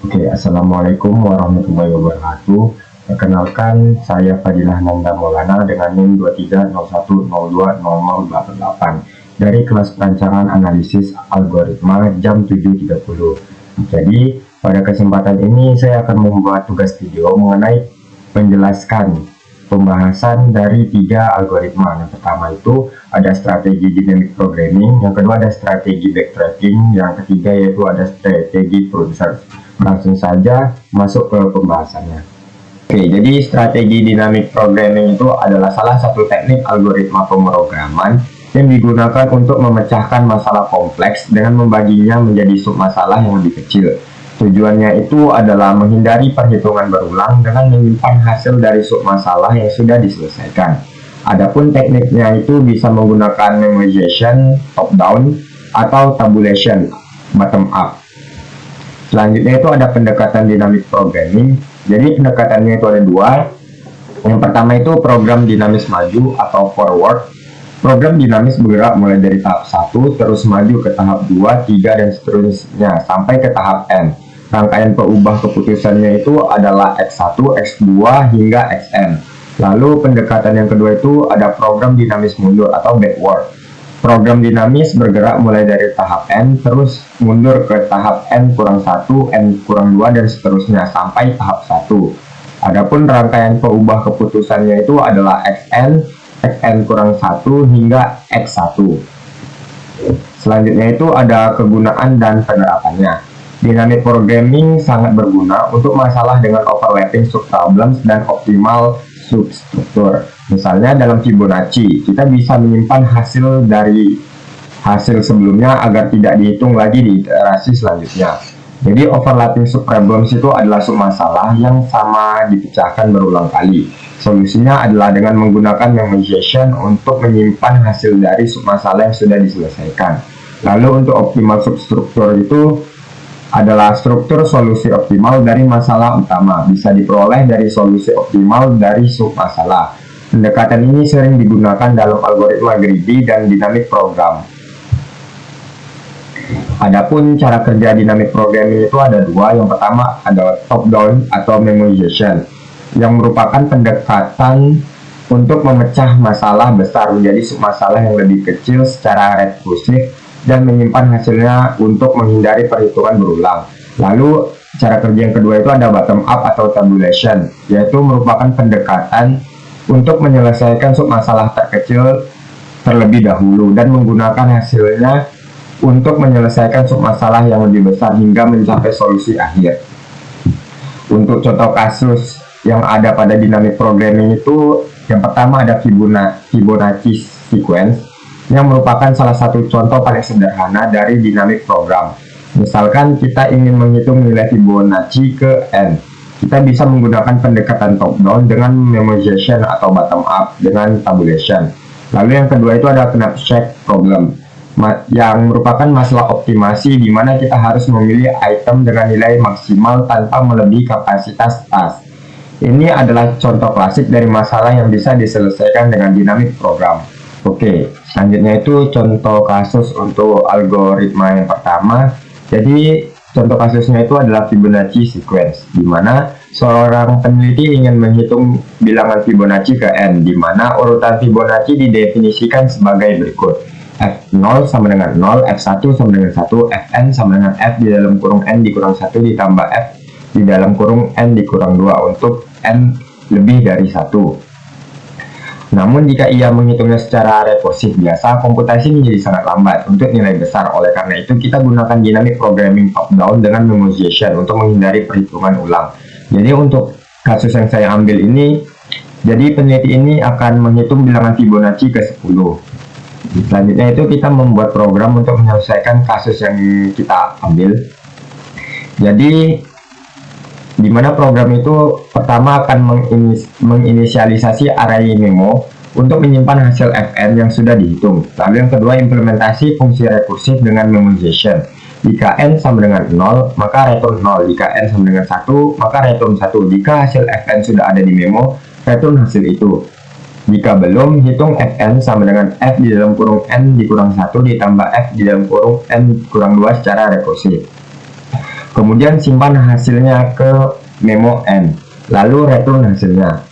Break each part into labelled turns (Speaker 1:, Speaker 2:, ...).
Speaker 1: Oke, Assalamualaikum warahmatullahi wabarakatuh. Perkenalkan, saya Fadilah Nanda Maulana dengan NIM 2301020088 dari kelas perancangan analisis algoritma jam 7.30. Jadi, pada kesempatan ini saya akan membuat tugas video mengenai penjelaskan pembahasan dari 3 algoritma. Yang pertama itu ada strategi dynamic programming, yang kedua ada strategi backtracking, yang ketiga yaitu ada strategi proof search. Langsung saja masuk ke pembahasannya. Oke, jadi strategi dynamic programming itu adalah salah satu teknik algoritma pemrograman yang digunakan untuk memecahkan masalah kompleks dengan membaginya menjadi submasalah yang lebih kecil. Tujuannya itu adalah menghindari perhitungan berulang dengan menyimpan hasil dari submasalah yang sudah diselesaikan. Adapun tekniknya itu bisa menggunakan memoization top down atau tabulation bottom up. Selanjutnya itu ada pendekatan dynamic programming. Jadi pendekatannya itu ada 2. Yang pertama itu program dinamis maju atau forward. Program dinamis bergerak mulai dari tahap 1 terus maju ke tahap 2, 3 dan seterusnya sampai ke tahap N. Rangkaian peubah keputusannya itu adalah X1, X2 hingga Xn. Lalu pendekatan yang kedua itu ada program dinamis mundur atau backward. Program dinamis bergerak mulai dari tahap N terus mundur ke tahap N kurang 1, N kurang 2 dan seterusnya sampai tahap 1. Adapun rangkaian peubah keputusannya itu adalah Xn, Xn kurang 1 hingga X1. Selanjutnya itu ada kegunaan dan penerapannya. Dynamic programming sangat berguna untuk masalah dengan overlapping subproblems dan optimal substruktur. Misalnya dalam Fibonacci, kita bisa menyimpan hasil dari hasil sebelumnya agar tidak dihitung lagi di iterasi selanjutnya. Jadi overlapping subproblems itu adalah submasalah yang sama dipecahkan berulang kali. Solusinya adalah dengan menggunakan memoization untuk menyimpan hasil dari submasalah yang sudah diselesaikan. Lalu untuk optimal substruktur itu adalah struktur solusi optimal dari masalah utama, bisa diperoleh dari solusi optimal dari submasalah. Pendekatan ini sering digunakan dalam algoritma greedy dan dynamic program. Adapun cara kerja dynamic programming itu ada 2. Yang pertama ada top down atau memoization, yang merupakan pendekatan untuk memecah masalah besar menjadi submasalah yang lebih kecil secara rekursif dan menyimpan hasilnya untuk menghindari perhitungan berulang. Lalu cara kerja yang kedua itu ada bottom up atau tabulation, yaitu merupakan pendekatan untuk menyelesaikan submasalah terkecil terlebih dahulu dan menggunakan hasilnya untuk menyelesaikan submasalah yang lebih besar hingga mencapai solusi akhir. Untuk contoh kasus yang ada pada dynamic programming itu, yang pertama ada Fibonacci sequence, yang merupakan salah satu contoh paling sederhana dari dynamic program. Misalkan kita ingin menghitung nilai Fibonacci ke N, kita bisa menggunakan pendekatan top down dengan memoization atau bottom up dengan tabulation. Lalu yang kedua itu ada knapsack problem, yang merupakan masalah optimasi di mana kita harus memilih item dengan nilai maksimal tanpa melebihi kapasitas tas. Ini adalah contoh klasik dari masalah yang bisa diselesaikan dengan dynamic program. Oke, selanjutnya itu contoh kasus untuk algoritma yang pertama. Jadi contoh kasusnya itu adalah Fibonacci sequence, di mana seorang peneliti ingin menghitung bilangan Fibonacci ke N, di mana urutan Fibonacci didefinisikan sebagai berikut. F0 sama dengan 0, F1 sama dengan 1, Fn sama dengan F di dalam kurung N dikurang 1 ditambah F di dalam kurung N dikurang 2 untuk N lebih dari 1. Namun jika ia menghitungnya secara rekursif biasa, komputasi menjadi sangat lambat untuk nilai besar. Oleh karena itu, kita gunakan dynamic programming top down dengan memoization untuk menghindari perhitungan ulang. Jadi untuk kasus yang saya ambil ini, jadi peneliti ini akan menghitung bilangan Fibonacci ke 10. Selanjutnya itu kita membuat program untuk menyelesaikan kasus yang kita ambil. Jadi di mana program itu pertama akan menginisialisasi array memo untuk menyimpan hasil Fn yang sudah dihitung. Lalu yang kedua implementasi fungsi rekursif dengan memoization. Jika n sama dengan 0, maka return 0. Jika n sama dengan 1, maka return 1. Jika hasil Fn sudah ada di memo, return hasil itu. Jika belum, hitung Fn sama dengan F di dalam kurung N dikurang 1 ditambah F di dalam kurung N kurang 2 secara rekursif. Kemudian simpan hasilnya ke memo N, lalu return hasilnya.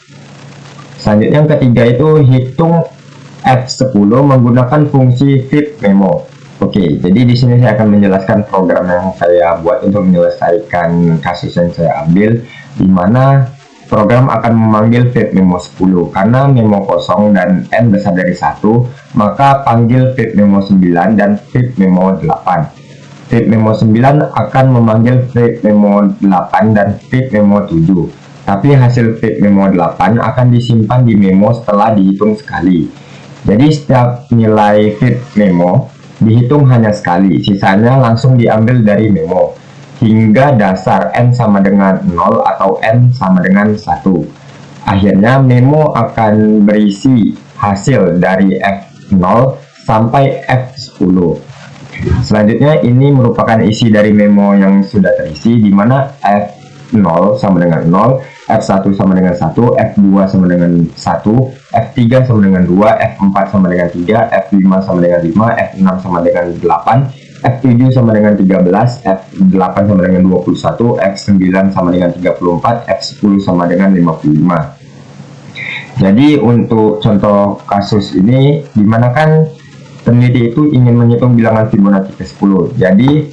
Speaker 1: Selanjutnya yang ketiga itu hitung F10 menggunakan fungsi fit memo. Oke, jadi di sini saya akan menjelaskan program yang saya buat untuk menyelesaikan kasus yang saya ambil, di mana program akan memanggil fit memo 10 karena memo kosong dan N besar dari 1, maka panggil fit memo 9 dan fit memo 8. Fit memo 9 akan memanggil fit memo 8 dan fit memo 7. Tapi hasil fit memo 8 akan disimpan di memo setelah dihitung sekali. Jadi setiap nilai fit memo dihitung hanya sekali, sisanya langsung diambil dari memo hingga dasar N sama dengan 0 atau N sama dengan 1. Akhirnya memo akan berisi hasil dari F0 sampai F10. Selanjutnya ini merupakan isi dari memo yang sudah terisi, di mana F0 sama dengan 0, F1 sama dengan 1, F2 sama dengan 1, F3 sama dengan 2, F4 sama dengan 3, F5 sama dengan 5, F6 sama dengan 8, F7 sama dengan 13, F8 sama dengan 21, F9 sama dengan 34, F10 sama dengan 55. Jadi untuk contoh kasus ini, dimana kan peneliti itu ingin menghitung bilangan Fibonacci ke-10. Jadi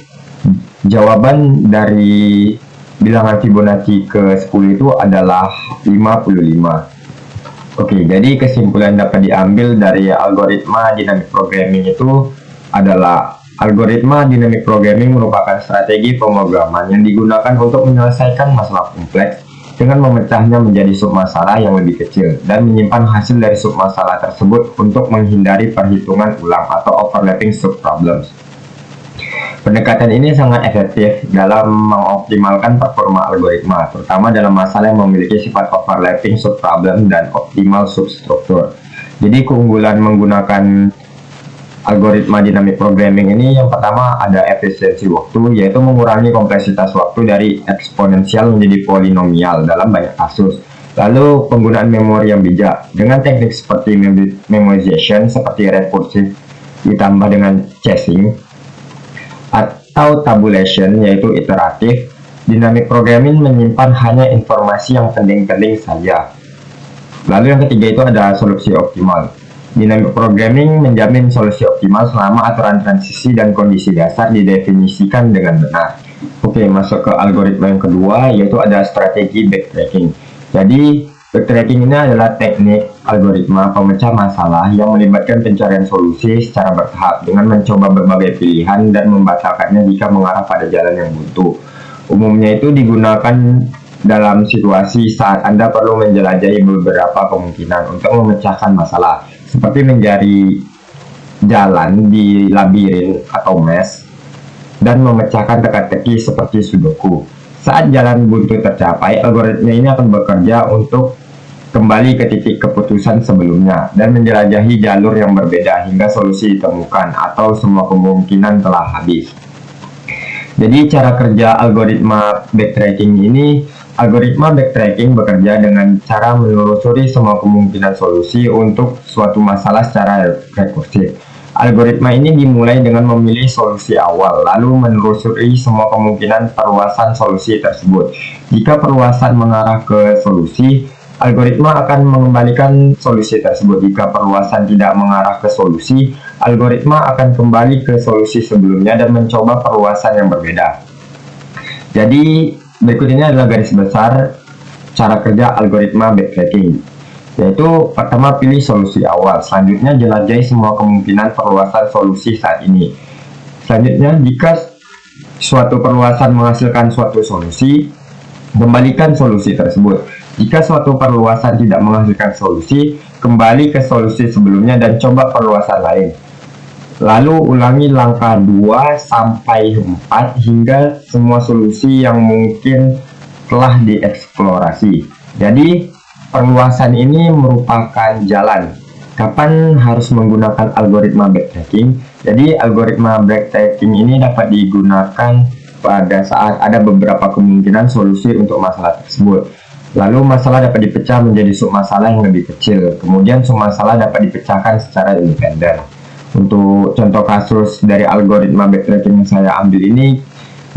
Speaker 1: jawaban dari bilangan Fibonacci ke-10 itu adalah 55. Oke, jadi kesimpulan dapat diambil dari algoritma dynamic programming itu adalah algoritma dynamic programming merupakan strategi pemrograman yang digunakan untuk menyelesaikan masalah kompleks dengan memecahnya menjadi submasalah yang lebih kecil dan menyimpan hasil dari submasalah tersebut untuk menghindari perhitungan ulang atau overlapping subproblems. Pendekatan ini sangat efektif dalam mengoptimalkan performa algoritma, terutama dalam masalah yang memiliki sifat overlapping subproblem dan optimal substruktur. Jadi keunggulan menggunakan algoritma dynamic programming ini yang pertama ada efisiensi waktu, yaitu mengurangi kompleksitas waktu dari eksponensial menjadi polinomial dalam banyak kasus. Lalu penggunaan memori yang bijak dengan teknik seperti memoization seperti recursive ditambah dengan chasing atau tabulation yaitu iteratif. Dynamic programming menyimpan hanya informasi yang penting-penting saja. Lalu yang ketiga itu ada solusi optimal. Dynamic programming menjamin solusi optimal selama aturan transisi dan kondisi dasar didefinisikan dengan benar. Oke, masuk ke algoritma yang kedua, yaitu ada strategi backtracking. Jadi, backtracking ini adalah teknik algoritma pemecah masalah yang melibatkan pencarian solusi secara bertahap dengan mencoba berbagai pilihan dan membatalkannya jika mengarah pada jalan yang buntu. Umumnya itu digunakan dalam situasi saat Anda perlu menjelajahi beberapa kemungkinan untuk memecahkan masalah, seperti mencari jalan di labirin atau maze dan memecahkan teka-teki seperti sudoku. Saat jalan buntu tercapai, algoritma ini akan bekerja untuk kembali ke titik keputusan sebelumnya dan menjelajahi jalur yang berbeda hingga solusi ditemukan atau semua kemungkinan telah habis. Jadi cara kerja algoritma backtracking ini, algoritma backtracking bekerja dengan cara menelusuri semua kemungkinan solusi untuk suatu masalah secara rekursif. Algoritma ini dimulai dengan memilih solusi awal, lalu menelusuri semua kemungkinan perluasan solusi tersebut. Jika perluasan mengarah ke solusi, algoritma akan mengembalikan solusi tersebut. Jika perluasan tidak mengarah ke solusi, algoritma akan kembali ke solusi sebelumnya dan mencoba perluasan yang berbeda. Jadi berikut ini adalah garis besar cara kerja algoritma backtracking, yaitu pertama pilih solusi awal, selanjutnya jelajahi semua kemungkinan perluasan solusi saat ini. Selanjutnya, jika suatu perluasan menghasilkan suatu solusi, kembalikan solusi tersebut. Jika suatu perluasan tidak menghasilkan solusi, kembali ke solusi sebelumnya dan coba perluasan lain. Lalu ulangi langkah 2 sampai 4 hingga semua solusi yang mungkin telah dieksplorasi. Jadi perluasan ini merupakan jalan. Kapan harus menggunakan algoritma backtracking? Jadi algoritma backtracking ini dapat digunakan pada saat ada beberapa kemungkinan solusi untuk masalah tersebut. Lalu masalah dapat dipecah menjadi submasalah yang lebih kecil. Kemudian submasalah dapat dipecahkan secara independen. Untuk contoh kasus dari algoritma backtracking yang saya ambil ini,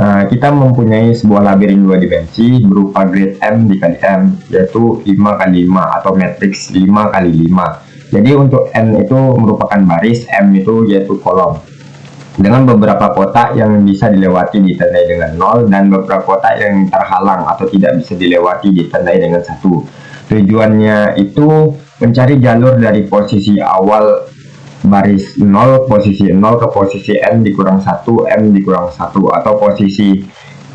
Speaker 1: kita mempunyai sebuah labirin 2 dimensi berupa grid M dikali M, yaitu 5 kali 5 atau matriks 5 kali 5. Jadi untuk N itu merupakan baris, M itu yaitu kolom, dengan beberapa kotak yang bisa dilewati ditandai dengan 0 dan beberapa kotak yang terhalang atau tidak bisa dilewati ditandai dengan 1. Tujuannya itu mencari jalur dari posisi awal baris 0, posisi 0 ke posisi N dikurang 1, M dikurang 1, atau posisi 4,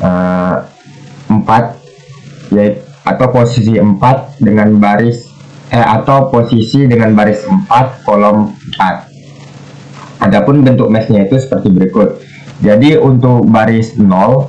Speaker 1: yaitu atau posisi 4 dengan baris atau posisi dengan baris 4 kolom 4. Adapun bentuk mesnya itu seperti berikut. Jadi untuk baris 0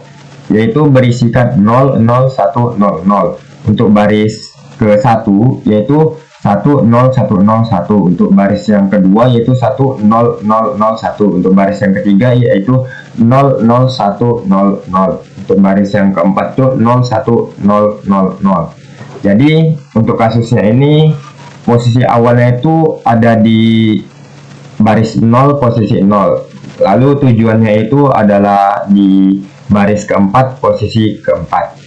Speaker 1: yaitu berisikan 0, 0, 1, 0, 0. Untuk baris ke 1 yaitu 1, 0, 1, 0, 1. Untuk baris yang kedua yaitu 1, 0, 0, 0, 1. Untuk baris yang ketiga yaitu 0, 0, 1, 0, 0. Untuk baris yang keempat itu 0, 1, 0, 0, 0. Jadi untuk kasusnya ini posisi awalnya itu ada di baris 0, posisi 0. Lalu tujuannya itu adalah di baris keempat, posisi keempat.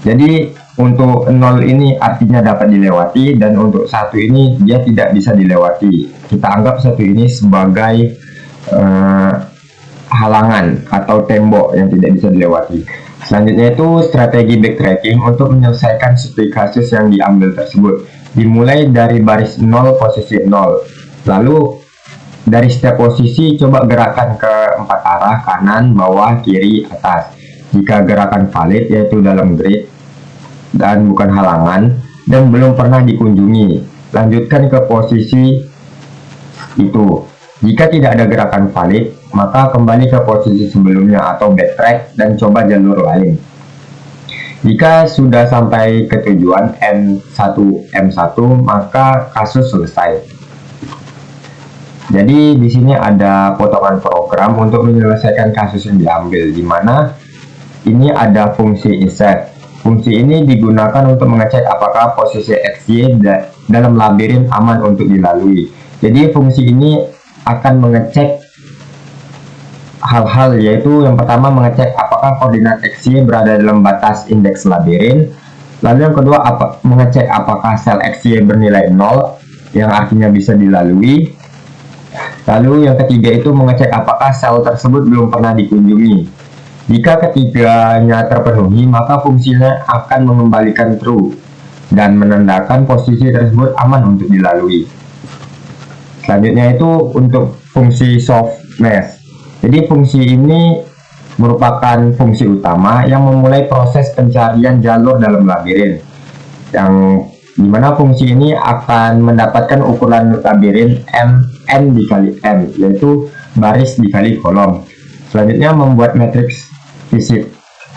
Speaker 1: Jadi untuk 0 ini artinya dapat dilewati, dan untuk 1 ini dia tidak bisa dilewati. Kita anggap 1 ini sebagai halangan atau tembok yang tidak bisa dilewati. Selanjutnya itu strategi backtracking untuk menyelesaikan studi kasus yang diambil tersebut. Dimulai dari baris 0, posisi 0. Lalu dari setiap posisi coba gerakan ke 4 arah, kanan, bawah, kiri, atas. Jika gerakan valid yaitu dalam grid dan bukan halangan dan belum pernah dikunjungi, lanjutkan ke posisi itu. Jika tidak ada gerakan valid, maka kembali ke posisi sebelumnya atau backtrack dan coba jalur lain. Jika sudah sampai ke tujuan N1, M1, maka kasus selesai. Jadi di sini ada potongan program untuk menyelesaikan kasus yang diambil, di mana ini ada fungsi insert. Fungsi ini digunakan untuk mengecek apakah posisi XY dalam labirin aman untuk dilalui. Jadi fungsi ini akan mengecek hal-hal, yaitu yang pertama mengecek apakah koordinat XY berada dalam batas indeks labirin. Lalu yang kedua mengecek apakah sel XY bernilai 0 yang artinya bisa dilalui. Lalu yang ketiga itu mengecek apakah sel tersebut belum pernah dikunjungi. Jika ketiganya terpenuhi, maka fungsinya akan mengembalikan true dan menandakan posisi tersebut aman untuk dilalui. Selanjutnya itu untuk fungsi soft mesh. Jadi fungsi ini merupakan fungsi utama yang memulai proses pencarian jalur dalam labirin, yang dimana fungsi ini akan mendapatkan ukuran labirin N dikali M, yaitu baris dikali kolom. Selanjutnya membuat matriks fisik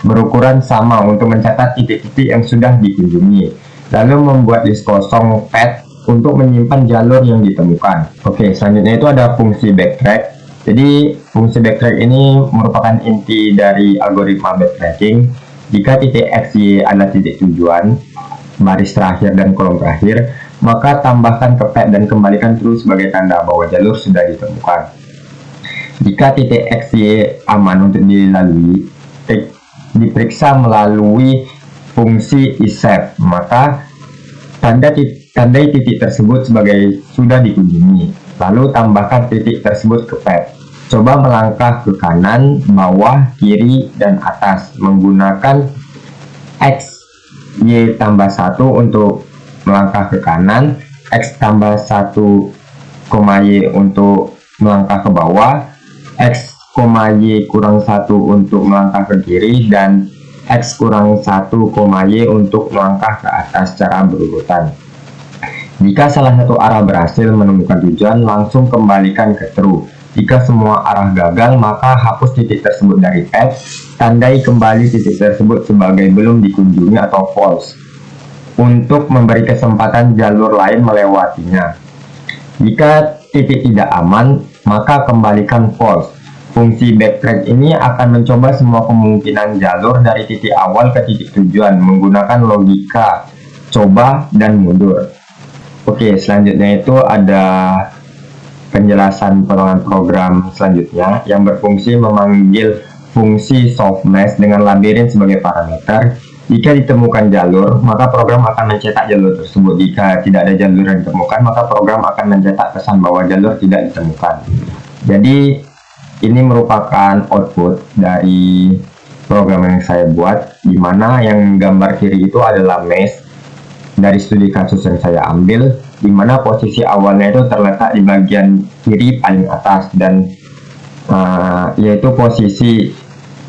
Speaker 1: berukuran sama untuk mencatat titik-titik yang sudah dikunjungi. Lalu membuat list kosong path untuk menyimpan jalur yang ditemukan. Oke, selanjutnya itu ada fungsi backtrack. Jadi fungsi backtrack ini merupakan inti dari algoritma backtracking. Jika titik XY adalah titik tujuan, baris terakhir dan kolom terakhir, maka tambahkan ke path dan kembalikan true sebagai tanda bahwa jalur sudah ditemukan. Jika titik XY aman untuk dilalui, diperiksa melalui fungsi isEft, maka tandai titik tersebut sebagai sudah dikunjungi. Lalu tambahkan titik tersebut ke path. Coba melangkah ke kanan, bawah, kiri, dan atas menggunakan X, Y tambah 1 untuk melangkah ke kanan, X tambah 1, Y untuk melangkah ke bawah, X, Y kurang 1 untuk melangkah ke kiri, dan X kurang 1, Y untuk melangkah ke atas secara berurutan. Jika salah satu arah berhasil menemukan tujuan, langsung kembalikan ke true. Jika semua arah gagal, maka hapus titik tersebut dari path, tandai kembali titik tersebut sebagai belum dikunjungi atau false, untuk memberi kesempatan jalur lain melewatinya. Jika titik tidak aman, maka kembalikan false. Fungsi backtrack ini akan mencoba semua kemungkinan jalur dari titik awal ke titik tujuan menggunakan logika coba dan mundur. Oke, selanjutnya itu ada penjelasan potongan program selanjutnya yang berfungsi memanggil fungsi softmax dengan labirin sebagai parameter. Jika ditemukan jalur, maka program akan mencetak jalur tersebut. Jika tidak ada jalur yang ditemukan, maka program akan mencetak pesan bahwa jalur tidak ditemukan. Jadi ini merupakan output dari program yang saya buat, di mana yang gambar kiri itu adalah mesh dari studi kasus yang saya ambil, di mana posisi awalnya itu terletak di bagian kiri paling atas, dan yaitu posisi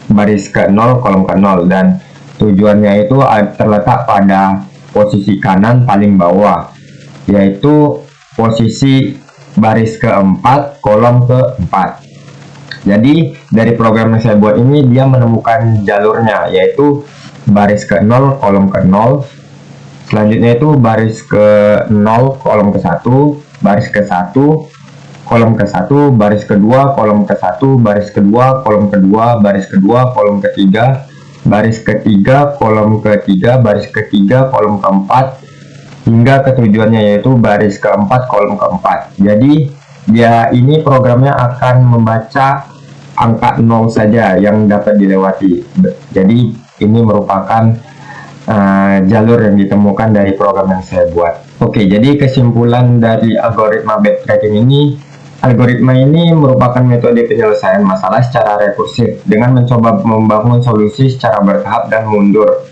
Speaker 1: baris ke 0 kolom ke 0, dan tujuannya itu terletak pada posisi kanan paling bawah, yaitu posisi baris keempat kolom keempat. Jadi dari program yang saya buat ini, dia menemukan jalurnya, yaitu baris ke 0 kolom ke 0, selanjutnya itu baris ke 0 kolom ke 1, baris ke 1 kolom ke 1, baris kedua kolom ke 1, baris kedua kolom kedua, baris kedua kolom ketiga, baris ketiga kolom ketiga, baris ketiga kolom keempat, hingga ke tujuannya, yaitu baris keempat kolom keempat. Jadi dia ini programnya akan membaca angka 0 saja yang dapat dilewati. Jadi ini merupakan jalur yang ditemukan dari program yang saya buat. Oke, jadi kesimpulan dari algoritma backtracking ini, algoritma ini merupakan metode penyelesaian masalah secara rekursif dengan mencoba membangun solusi secara bertahap dan mundur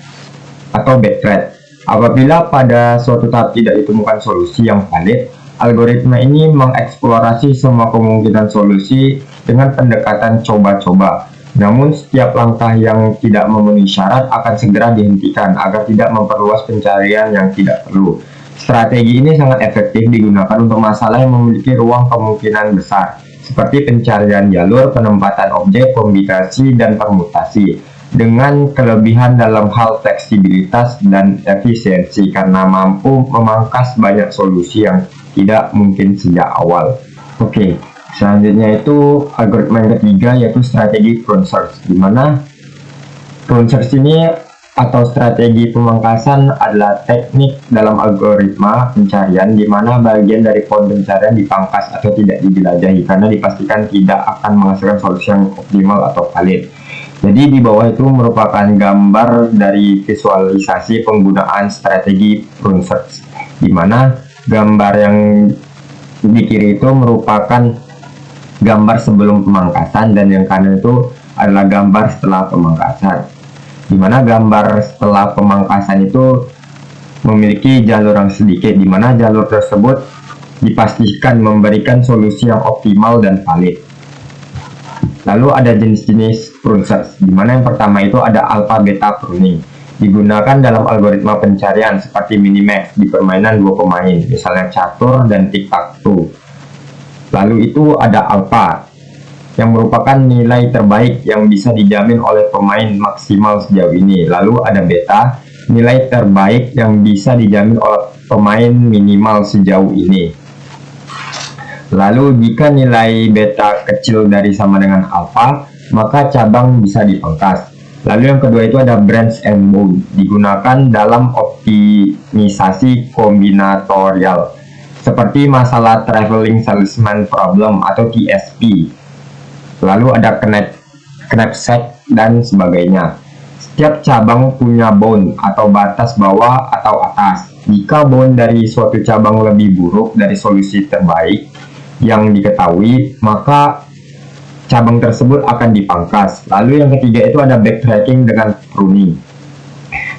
Speaker 1: atau backtrack. Apabila pada suatu tahap tidak ditemukan solusi yang valid, algoritma ini mengeksplorasi semua kemungkinan solusi dengan pendekatan coba-coba. Namun setiap langkah yang tidak memenuhi syarat akan segera dihentikan agar tidak memperluas pencarian yang tidak perlu. Strategi ini sangat efektif digunakan untuk masalah yang memiliki ruang kemungkinan besar, seperti pencarian jalur, penempatan objek, kombinasi, dan permutasi, dengan kelebihan dalam hal fleksibilitas dan efisiensi karena mampu memangkas banyak solusi yang tidak mungkin sejak awal. Oke, selanjutnya itu algoritma yang ketiga, yaitu strategi prune search, di mana prune search ini atau strategi pemangkasan adalah teknik dalam algoritma pencarian di mana bagian dari pohon pencarian dipangkas atau tidak dijelajahi karena dipastikan tidak akan menghasilkan solusi yang optimal atau valid. Jadi di bawah itu merupakan gambar dari visualisasi penggunaan strategi prune search, di mana gambar yang di kiri itu merupakan gambar sebelum pemangkasan dan yang kanan itu adalah gambar setelah pemangkasan, di mana gambar setelah pemangkasan itu memiliki jalur yang sedikit, di mana jalur tersebut dipastikan memberikan solusi yang optimal dan valid. Lalu ada jenis-jenis prune search, di mana yang pertama itu ada alpha beta pruning, digunakan dalam algoritma pencarian seperti minimax di permainan dua pemain, misalnya catur dan tic-tac-toe. Lalu itu ada alpha, yang merupakan nilai terbaik yang bisa dijamin oleh pemain maksimal sejauh ini. Lalu ada beta, nilai terbaik yang bisa dijamin oleh pemain minimal sejauh ini. Lalu jika nilai beta kecil dari sama dengan alpha, maka cabang bisa dipangkas. Lalu yang kedua itu ada branch and bound, digunakan dalam optimisasi kombinatorial, seperti masalah traveling salesman problem atau TSP. Lalu ada knapsack dan sebagainya. Setiap cabang punya bound atau batas bawah atau atas. Jika bound dari suatu cabang lebih buruk dari solusi terbaik yang diketahui, maka cabang tersebut akan dipangkas. Lalu yang ketiga itu ada backtracking dengan pruning,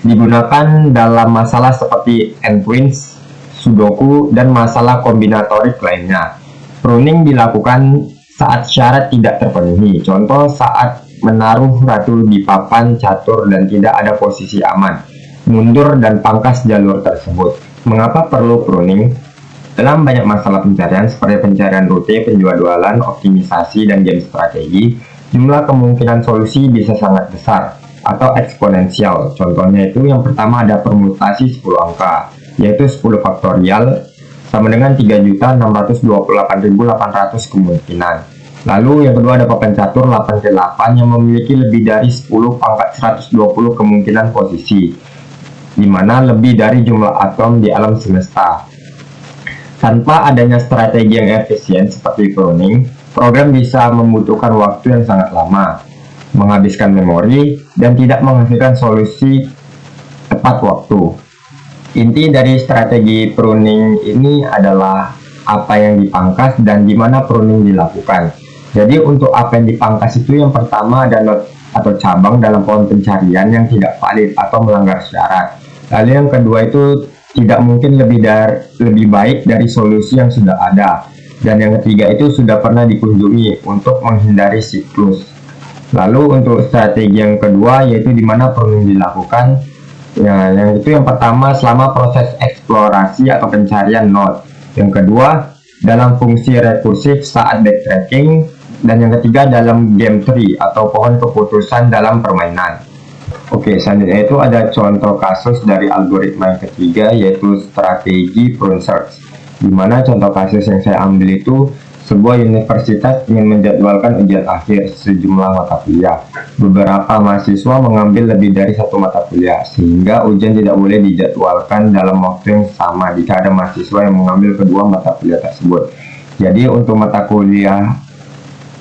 Speaker 1: digunakan dalam masalah seperti endpoints, sudoku, dan masalah kombinatorik lainnya. Pruning dilakukan saat syarat tidak terpenuhi, contoh saat menaruh ratu di papan catur dan tidak ada posisi aman, mundur dan pangkas jalur tersebut. Mengapa perlu pruning? Dalam banyak masalah pencarian seperti pencarian rute, penjualan, optimisasi, dan game strategi, jumlah kemungkinan solusi bisa sangat besar atau eksponensial. Contohnya itu yang pertama ada permutasi 10 angka, yaitu 10 faktorial sama dengan 3.628.800 kemungkinan. Lalu yang kedua ada papan catur 8x8 yang memiliki lebih dari 10 pangkat 120 kemungkinan posisi, di mana lebih dari jumlah atom di alam semesta. Tanpa adanya strategi yang efisien seperti pruning, program bisa membutuhkan waktu yang sangat lama. menghabiskan memori, dan tidak menghasilkan solusi tepat waktu. Inti dari strategi pruning ini adalah apa yang dipangkas dan di mana pruning dilakukan. Jadi untuk apa yang dipangkas itu yang pertama ada node atau cabang dalam pohon pencarian yang tidak valid atau melanggar syarat. Lalu yang kedua itu tidak mungkin lebih baik dari solusi yang sudah ada. Dan yang ketiga itu sudah pernah dikunjungi untuk menghindari siklus. Lalu untuk strategi yang kedua yaitu di mana pruning dilakukan. Ya, yang pertama selama proses eksplorasi atau pencarian node. Yang kedua dalam fungsi rekursif saat backtracking. Dan yang ketiga dalam game tree atau pohon keputusan dalam permainan. Oke, selanjutnya itu ada contoh kasus dari algoritma yang ketiga yaitu strategi prune search. Dimana contoh kasus yang saya ambil itu sebuah universitas ingin menjadwalkan ujian akhir sejumlah mata kuliah. Beberapa mahasiswa mengambil lebih dari satu mata kuliah, sehingga ujian tidak boleh dijadwalkan dalam waktu yang sama jika ada mahasiswa yang mengambil kedua mata kuliah tersebut. Jadi untuk mata kuliah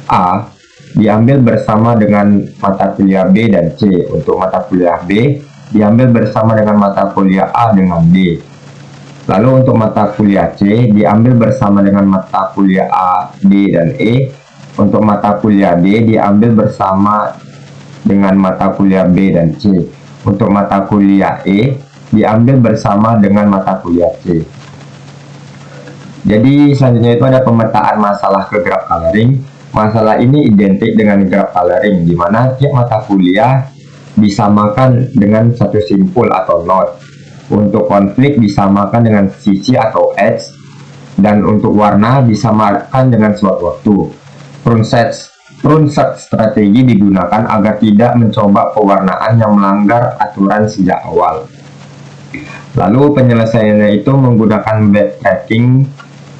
Speaker 1: A diambil bersama dengan mata kuliah B dan C. Untuk mata kuliah B diambil bersama dengan mata kuliah A dengan D. Lalu untuk mata kuliah C diambil bersama dengan mata kuliah A, D, dan E. Untuk mata kuliah D diambil bersama dengan mata kuliah B dan C. Untuk mata kuliah E diambil bersama dengan mata kuliah C. Jadi selanjutnya itu ada pemetaan masalah ke graph coloring. Masalah ini identik dengan graph coloring, di mana tiap mata kuliah disamakan dengan satu simpul atau node. Untuk konflik disamakan dengan sisi atau edge, dan untuk warna disamakan dengan slot waktu. Prune search strategi digunakan agar tidak mencoba pewarnaan yang melanggar aturan sejak awal. Lalu penyelesaiannya itu menggunakan backtracking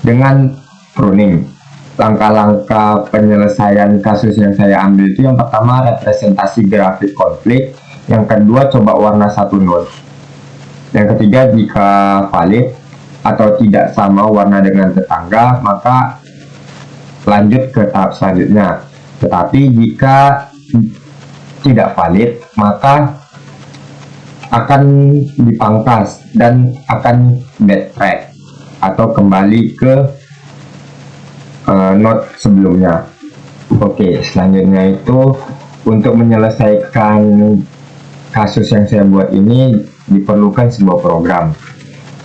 Speaker 1: dengan pruning. Langkah-langkah penyelesaian kasus yang saya ambil itu yang pertama representasi grafik konflik, yang kedua coba warna satu node, yang ketiga jika valid atau tidak sama warna dengan tetangga maka lanjut ke tahap selanjutnya. Tetapi jika tidak valid maka akan dipangkas dan akan backtrack atau kembali ke node sebelumnya. Oke, selanjutnya itu untuk menyelesaikan kasus yang saya buat ini diperlukan sebuah program.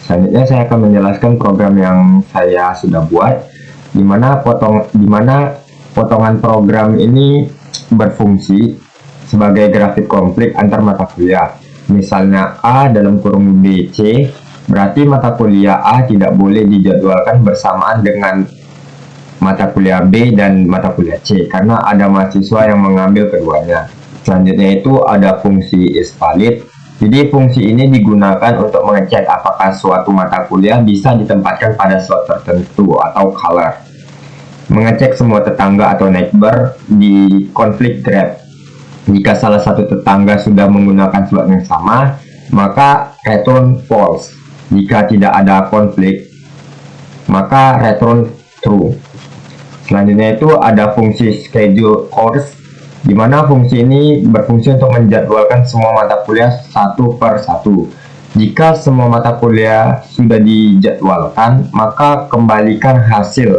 Speaker 1: Selanjutnya saya akan menjelaskan program yang saya sudah buat, di mana potongan program ini berfungsi sebagai grafik konflik antar mata kuliah. Misalnya A dalam kurung B, C, berarti mata kuliah A tidak boleh dijadwalkan bersamaan dengan mata kuliah B dan mata kuliah C karena ada mahasiswa yang mengambil keduanya. Selanjutnya itu ada fungsi isValid. Jadi fungsi ini digunakan untuk mengecek apakah suatu mata kuliah bisa ditempatkan pada slot tertentu atau color. Mengecek semua tetangga atau neighbor di konflik graph. Jika salah satu tetangga sudah menggunakan slot yang sama, maka return false. Jika tidak ada konflik, maka return true. Selanjutnya itu ada fungsi schedule course, di mana fungsi ini berfungsi untuk menjadwalkan semua mata kuliah satu per satu. Jika semua mata kuliah sudah dijadwalkan, maka kembalikan hasil,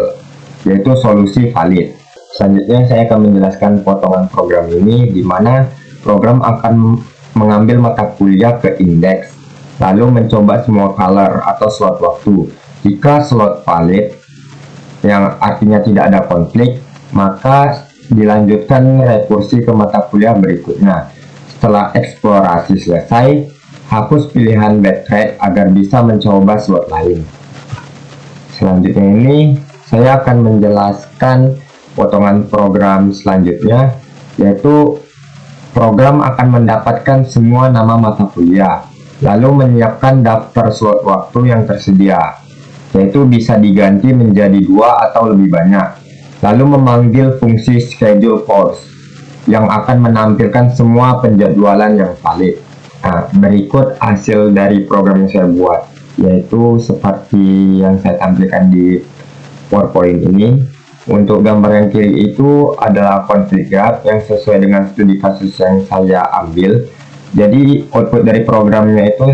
Speaker 1: yaitu solusi valid. Selanjutnya saya akan menjelaskan potongan program ini, di mana program akan mengambil mata kuliah ke indeks, lalu mencoba semua color atau slot waktu. Jika slot valid, yang artinya tidak ada konflik, maka dilanjutkan rekursi ke mata kuliah berikutnya. Setelah eksplorasi selesai, hapus pilihan backtrack agar bisa mencoba slot lain. Selanjutnya ini saya akan menjelaskan potongan program selanjutnya, yaitu program akan mendapatkan semua nama mata kuliah, lalu menyiapkan daftar slot waktu yang tersedia, yaitu bisa diganti menjadi 2 atau lebih banyak. Lalu memanggil fungsi schedule course yang akan menampilkan semua penjadwalan yang valid. Nah, berikut hasil dari program yang saya buat, yaitu seperti yang saya tampilkan di PowerPoint ini. Untuk gambar yang kiri itu adalah konflik graph yang sesuai dengan studi kasus yang saya ambil. Jadi output dari programnya itu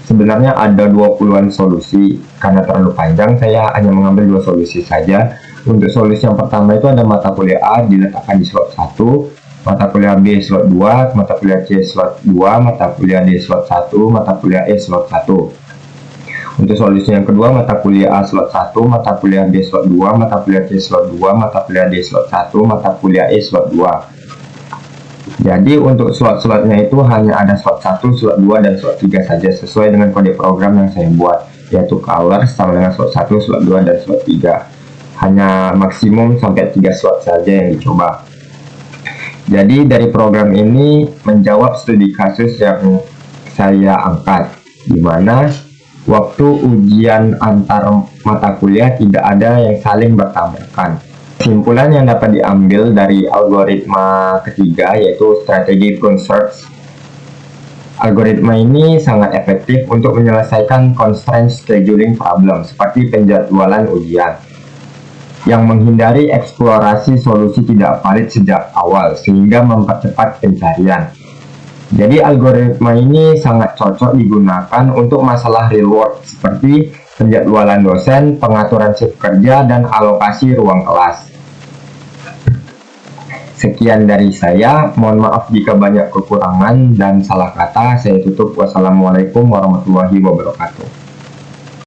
Speaker 1: sebenarnya ada 20-an solusi. Karena terlalu panjang, saya hanya mengambil 2 solusi saja. Untuk solusi yang pertama itu ada mata kuliah A diletakkan di slot 1, mata kuliah B slot 2, mata kuliah C slot 2, mata kuliah D slot 1, mata kuliah E slot 1. Untuk solusi yang kedua, mata kuliah A slot 1, mata kuliah B slot 2, mata kuliah C slot 2, mata kuliah D slot 1, mata kuliah E slot 2. Jadi untuk slot-slotnya itu hanya ada slot 1, slot 2, dan slot 3 saja sesuai dengan kode program yang saya buat, yaitu color sama dengan slot 1, slot 2, dan slot 3. Hanya maksimum sampai 3 slot saja yang dicoba. Jadi dari program ini menjawab studi kasus yang saya angkat, di mana waktu ujian antar mata kuliah tidak ada yang saling bertabrakan. Kesimpulan yang dapat diambil dari algoritma ketiga yaitu strategi Prune Search. Algoritma ini sangat efektif untuk menyelesaikan constraint scheduling problem seperti penjadwalan ujian, yang menghindari eksplorasi solusi tidak valid sejak awal sehingga mempercepat pencarian. Jadi algoritma ini sangat cocok digunakan untuk masalah real world seperti penjadwalan dosen, pengaturan shift kerja, dan alokasi ruang kelas. Sekian dari saya, mohon maaf jika banyak kekurangan dan salah kata. Saya tutup. Wassalamualaikum warahmatullahi wabarakatuh.